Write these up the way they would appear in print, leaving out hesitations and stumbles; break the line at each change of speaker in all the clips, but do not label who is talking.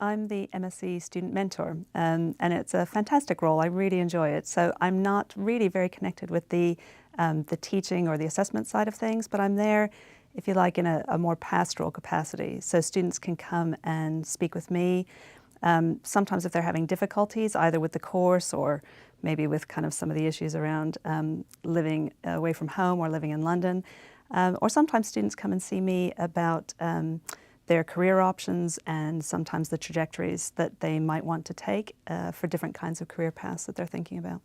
I'm the MSc student mentor, and it's a fantastic role. I really enjoy it. So I'm not really very connected with the teaching or the assessment side of things, but I'm there, if you like, in a more pastoral capacity. So students can come and speak with me. Sometimes if they're having difficulties, either with the course or maybe with kind of some of the issues around living away from home or living in London. Or sometimes students come and see me about their career options and sometimes the trajectories that they might want to take for different kinds of career paths that they're thinking about.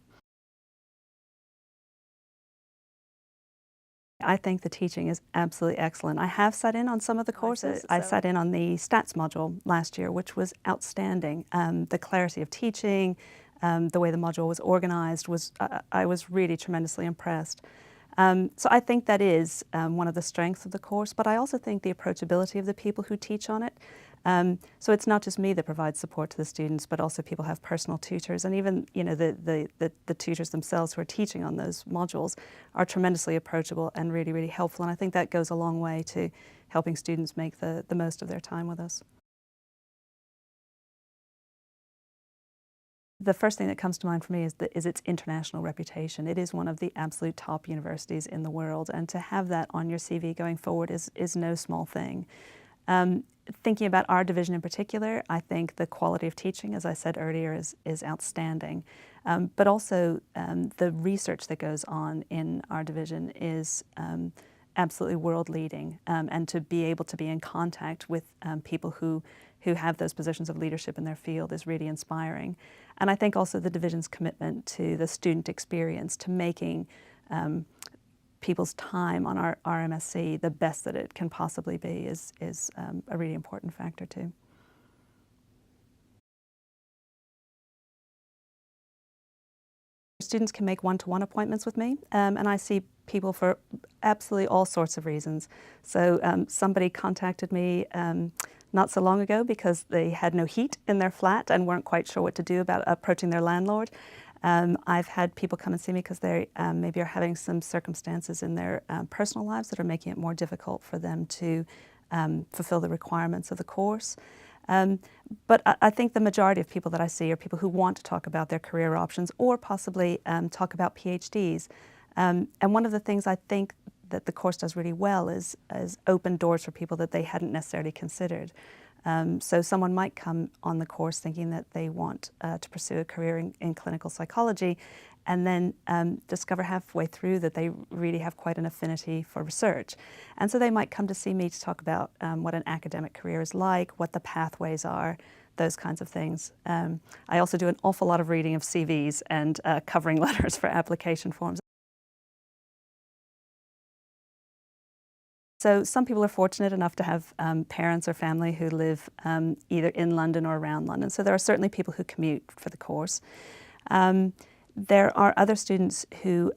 I think the teaching is absolutely excellent. I have sat in on some of the courses. I sat in on the stats module last year, which was outstanding. The clarity of teaching, the way the module was organized, I was really tremendously impressed. So I think that is one of the strengths of the course, but I also think the approachability of the people who teach on it. So it's not just me that provides support to the students, but also people have personal tutors, and even the tutors themselves who are teaching on those modules are tremendously approachable and really, really helpful. And I think that goes a long way to helping students make the most of their time with us. The first thing that comes to mind for me is its international reputation. It is one of the absolute top universities in the world, and to have that on your CV going forward is no small thing. Thinking about our division in particular, I think the quality of teaching, as I said earlier, is outstanding. But also the research that goes on in our division is absolutely world-leading, and to be able to be in contact with people who have those positions of leadership in their field is really inspiring. And I think also the division's commitment to the student experience, to making people's time on our MSc the best that it can possibly be is a really important factor too. Students can make one-to-one appointments with me, and I see people for absolutely all sorts of reasons. So somebody contacted me not so long ago because they had no heat in their flat and weren't quite sure what to do about approaching their landlord. I've had people come and see me because they maybe are having some circumstances in their personal lives that are making it more difficult for them to fulfill the requirements of the course. But I think the majority of people that I see are people who want to talk about their career options or possibly talk about PhDs. And one of the things I think that the course does really well is open doors for people that they hadn't necessarily considered. So someone might come on the course thinking that they want to pursue a career in clinical psychology, and then discover halfway through that they really have quite an affinity for research. And so they might come to see me to talk about what an academic career is like, what the pathways are, those kinds of things. I also do an awful lot of reading of CVs and covering letters for application forms. So some people are fortunate enough to have parents or family who live either in London or around London. So there are certainly people who commute for the course. There are other students who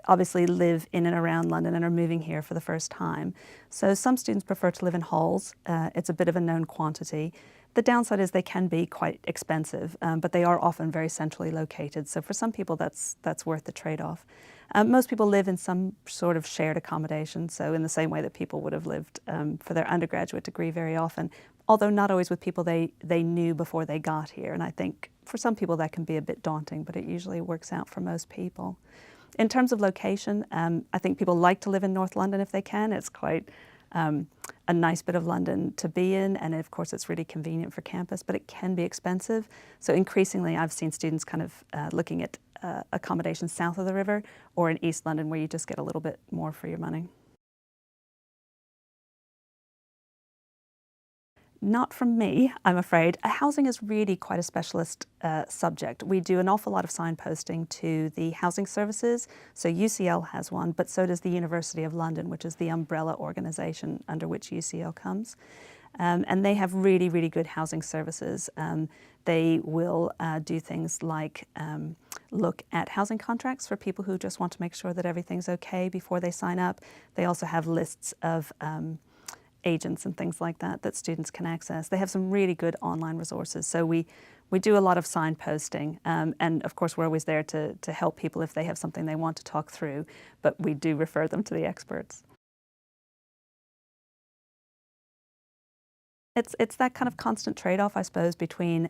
obviously live in and around London and are moving here for the first time. So some students prefer to live in halls. It's a bit of a known quantity. The downside is they can be quite expensive, but they are often very centrally located. So for some people that's worth the trade-off. Most people live in some sort of shared accommodation, so in the same way that people would have lived for their undergraduate degree very often, although not always with people they knew before they got here. And I think for some people that can be a bit daunting, but it usually works out for most people. In terms of location, I think people like to live in North London if they can. It's quite a nice bit of London to be in, and of course it's really convenient for campus, but it can be expensive. So increasingly I've seen students kind of looking at accommodation south of the river or in East London where you just get a little bit more for your money. Not from me, I'm afraid. Housing is really quite a specialist subject. We do an awful lot of signposting to the housing services. So UCL has one, but so does the University of London, which is the umbrella organisation under which UCL comes. And they have really, really good housing services. They will do things like look at housing contracts for people who just want to make sure that everything's okay before they sign up. They also have lists of agents and things like that students can access. They have some really good online resources. So we do a lot of signposting, and of course we're always there to help people if they have something they want to talk through, but we do refer them to the experts. It's that kind of constant trade-off, I suppose, between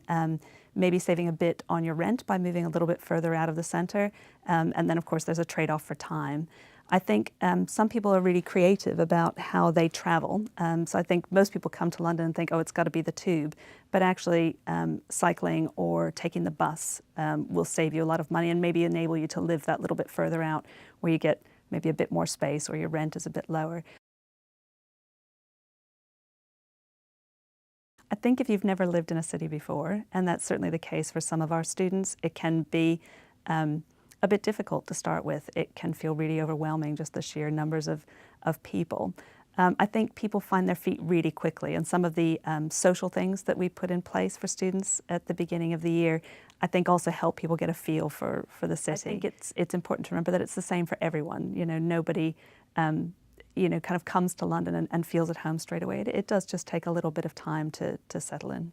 maybe saving a bit on your rent by moving a little bit further out of the centre, and then of course there's a trade-off for time. I think some people are really creative about how they travel. So I think most people come to London and think, oh, it's got to be the tube. But actually, cycling or taking the bus will save you a lot of money and maybe enable you to live that little bit further out where you get maybe a bit more space or your rent is a bit lower. I think if you've never lived in a city before, and that's certainly the case for some of our students, it can be a bit difficult to start with. It can feel really overwhelming, just the sheer numbers of people. I think people find their feet really quickly, and some of the social things that we put in place for students at the beginning of the year, I think also help people get a feel for the city. I think it's important to remember that it's the same for everyone. You know, nobody kind of comes to London and feels at home straight away. It does just take a little bit of time to settle in.